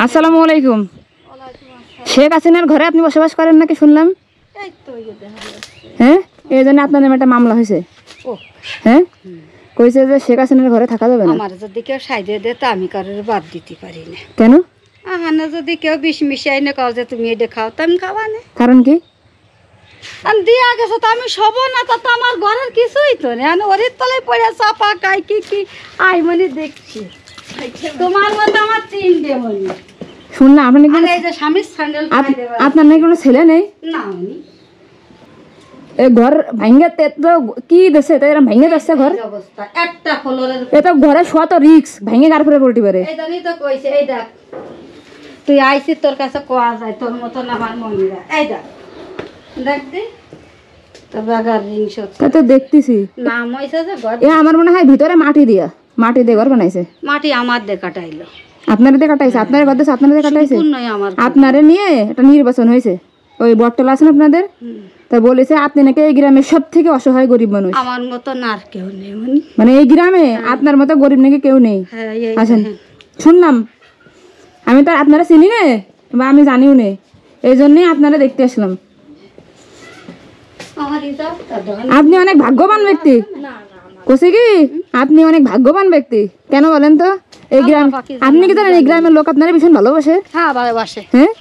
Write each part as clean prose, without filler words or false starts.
আসসালামু আলাইকুম। শেখ হাসিনার ঘরে আপনি বসবাস করেন নাকি শুনলাম? হ্যাঁ, এই জন্য আপনার নামে একটা মামলা হয়েছে। হ্যাঁ, কইছে যে শেখ হাসিনার ঘরে থাকা যাবে না। আমার যদি কেউ সাইডে দেয় তা আমি কারোর বাদ দিতে পারি না। কেন? আহানা যদি কেউ বিষ মিশাই না কাউ যে তুমি এটা খাও তা আমি খাওয়া না। কারণ কি? আমি দিয়া গেছে তো আমি সব না, তা তো আমার ঘরের কিছুই তো নেই। ওরির তলায় পড়ে চাপা খাই কি আই মানে দেখছি তোমার মতো আমার তিনটে মনে শুনলাম আপনি নাকি এই যে স্বামীর স্যান্ডেল আপনার নাকি কোনো ছেলে নেই? না আমি এই ঘর ভাঙ্গে তো কি দেশে তো এরকম ভাঙ্গে যাচ্ছে ঘর অবস্থা একটা ফ্লোরের এটা ঘরে শোয়া তো রিক্স, ভাঙ্গে গার ফেলে পড়তে পারে। এই জানি তো কইছে এই দেখ তুই আইছিস তোর কাছে কোয়া যায় তোর মতন আমার মনিরা এই দেখ দেখ দি তো বাগার রিং শট তো দেখতেছি নাম হইছে যে ঘর এ আমার মনে হয় ভিতরে মাটি দিয়ে ঘর বানাইছে। মাটি আমার দিয়ে কাটাইলো। আপনারে দিয়ে কাটাইছে? আপনার ঘর দিয়ে আপনারে দিয়ে কাটাইছে? সম্পূর্ণই আমার। আপনারে নিয়ে একটা নির্বাচন হয়েছে, ওই বটতলা আছেন আপনাদের, তা বলেছে আপনি নাকি এই গ্রামের সব থেকে অসহায় গরিব মানুষ। আমার মতো আর কেউ নেই মানে এই গ্রামে আপনার মতো গরিব নাকি কেউ নেই। আছেন শুনলাম, আমি তো আপনারা চিনি না বা আমি জানিও না, এই জন্যই আপনারা দেখতে আসলাম। আপনি অনেক ভাগ্যবান ব্যক্তি। কোসে কি আপনি অনেক ভাগ্যবান ব্যক্তি। কেন বলেন তো? এই গ্রাম আপনি কি জানেন এই গ্রামের লোক আপনারা ভীষণ ভালোবাসে? হ্যাঁ ভালোবাসে। হ্যাঁ,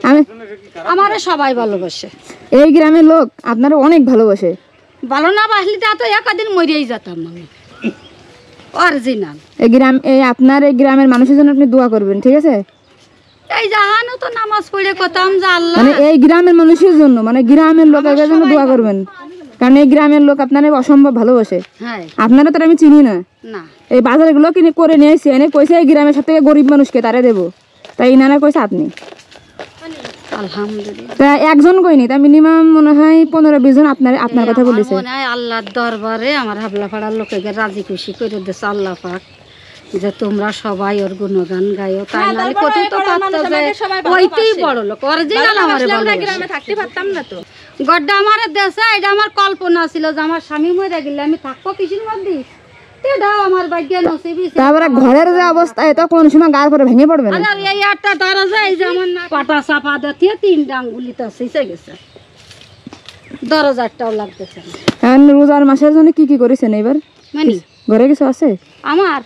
আমি আমারে সবাই ভালোবাসে। এই গ্রামের লোক আপনারা অনেক ভালোবাসে। ভালো না বাসলে তা তো একদিন মরিয়াই যেতাম আমি অরিজিনাল। এই আপনার এই গ্রামের মানুষের জন্য আপনি দোয়া করবেন, ঠিক আছে? এই জাহানো তো নামাজ পড়ে কতাম যে আল্লাহ মানে এই গ্রামের মানুষের জন্য, মানে গ্রামের লোকের জন্য দোয়া করবেন, কারণ এই গ্রামের লোক আপনারা অসম্ভব ভালোবাসে। হ্যাঁ, আপনারা তো আমি চিনি না। না এই বাজারগুলো কিনে করে নিয়ে এসে এনে কইছে এই গ্রামের সব থেকে গরিব মানুষকে তারে দেবো, তাই ইনারা কইছে আপনি। আলহামদুলিল্লাহ তা একজন কইনি, তা মিনিমাম মনে হয় 15-20 জন আপনার কথা বলেছে। মনে হয় আল্লাহর দরবারে আমার হাবলা পাড়ার লোকেকে রাজি খুশি করে দিয়েছে আল্লাহ পাক যে তোমরা সবাই ওর গুণগান গাইও। তাই না কত তো পারতো যে ওইতেই বড় লোক অরিজিনাল আমারে গ্রামে থাকতে পারতাম না তো। গড্ডা আমার দেশে এটা আমার কল্পনা ছিল যে আমার স্বামী মরে গেলে আমি থাকবো কিসের মধ্যে, এটাও আমার ভাগ্য নসিব। তারপরে ঘরের যে অবস্থা, এটা কোন সময় গার পরে ভেঙে পড়বে না। আরে এই একটা দরজা এই যে আমার পাটা চাপা দিয়ে 3 আঙ্গুলিতে শিখে গেছে, দরজাটাও লাগতেছে না। এখন রোজার মাসের জন্য কি কি করেছেন এবার? মানে ঘরে কিছু আছে আমার?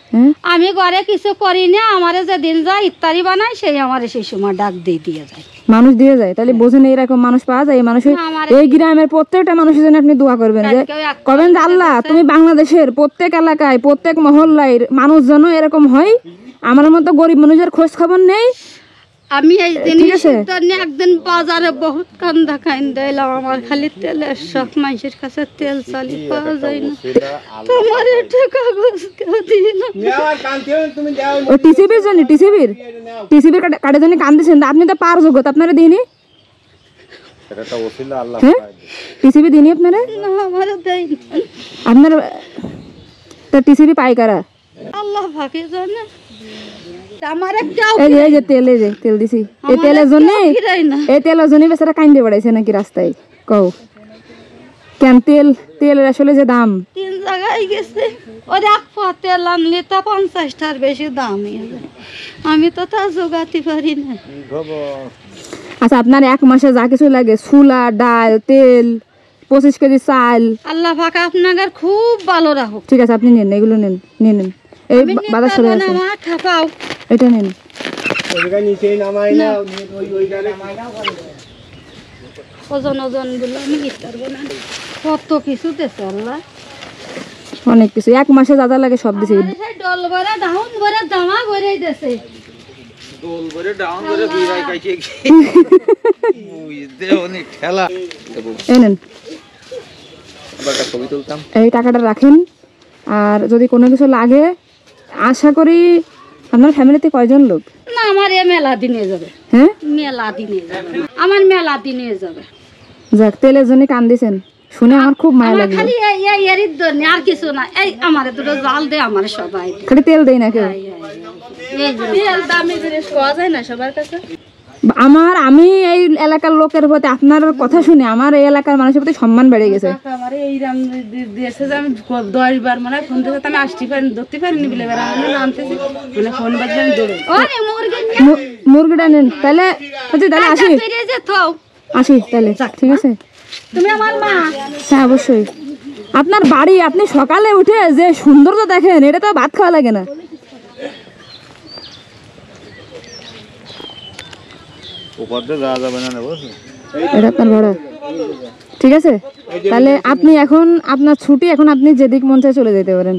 আমি ঘরে কিছু করি না, আমারে যেদিন যায় ইফতারি বানাই সেই আমারে সেই সময় ডাক দিয়ে যায়, মানুষ দিয়ে যায়। তাহলে বোঝেন এরকম মানুষ পাওয়া যায়। মানুষের এই গ্রামের প্রত্যেকটা মানুষের জন্য আপনি দোয়া করবেন, যে করবেন যে আল্লাহ তুমি বাংলাদেশের প্রত্যেক এলাকায় প্রত্যেক মহল্লায় মানুষ যেন এরকম হয়, আমার মতো গরিব মানুষের খোঁজ খবর নেই। আমি এই জিনিস একদিন বাজারে বহুত কান্দা খাইলাম, আমার খালি তেলের শখ, মানুষের কাছে তেল চালি পাওয়া যায় না, তোমার একটা কাগজ কেউ দিই না। টিসিবির জন্য টিসিবির কার্ডের জন্য কান্দিছেন, আপনি তো পার যোগ্য, আপনারা দিইনি? হ্যাঁ, টিসিবি দিইনি আপনারা? আপনার টিসিবি পাই কারা? আল্লাহ ফাঁকি জানে। আমার একটা এই যে তেল দিছি, এই তেলের জন্য বেচারা কান্দে বেড়াইছে নাকি রাস্তায়? কও কেন? তেলের আসলে যে দাম 3 জায়গায় গেছে, ওর এক পথ তেল আনলে তা 50টার বেশি দাম, আমি তো তা জোগাতে পারি না। আচ্ছা, আপনার এক মাসে যা কিছু লাগে, চুলা, ডাল, তেল, 25 কেজি চাল, আল্লাহ পাক আপনাদের খুব ভালো রাখুক। ঠিক আছে, আপনি নেন, এগুলো নেন। এই বাজার চলে আসে, এটা নেন। ওজন গুলো আমি নিতে পারবো না, কত কিছু দেশে আল্লাহ অনেক কিছু। এক মাসে যা লাগে সব দিছে। ডল ভরে ডাউন ভরে জামা ভরে দিছে, দোল ভরে ডাউন ভরে দুই ভাই কাইছে ওই দে অনেক ঠেলা। এনেন, আবার একটা ছবি তুলতাম। এই টাকাটা রাখেন, আর যদি কোনো কিছু লাগে, আশা করি আপনার ফ্যামিলিতে কয়জন লোক? না আমার মেলা দিনে যাবে। হ্যাঁ, মেলা দিনে যাবে, আমার মেলা দিনে যাবে। যাক, তেলের জন্য কান্দিছেন শুনে আমার খুব মায়া লাগে। খালি এর জন্য আর কিছু না, এই আমারে দুটো জাল দে, আমার সবাই খালি তেল দেই না কেউ। তেল দামি জিনিস পাওয়া যায় না সবার কাছে। আমি এই এলাকার লোকের প্রতি আপনার কথা শুনে আমার এই এলাকার মানুষের প্রতি সম্মান বেড়ে গেছে। আমার এই রাম দিয়েছে যে আমি 10 বার মনে হয় ফোন দিয়েছে, আমি আসতে পারিনি, ধরতে পারিনি বলে এবার আমি নামতেছি, মানে ফোন বাজলে আমি দৌড়ে মুরগিটা নেন তাহলে তাহলে আসি ফিরে যেত আসি তাহলে ঠিক আছে তুমি আমার মা হ্যাঁ অবশ্যই আপনার বাড়ি আপনি সকালে উঠে যে সৌন্দর্য দেখেন এটা তো ভাত খাওয়া লাগে না এটা আপনার ভাড়া ঠিক আছে তাহলে আপনি এখন আপনার ছুটি এখন আপনি যেদিক মন চায় চলে যেতে পারেন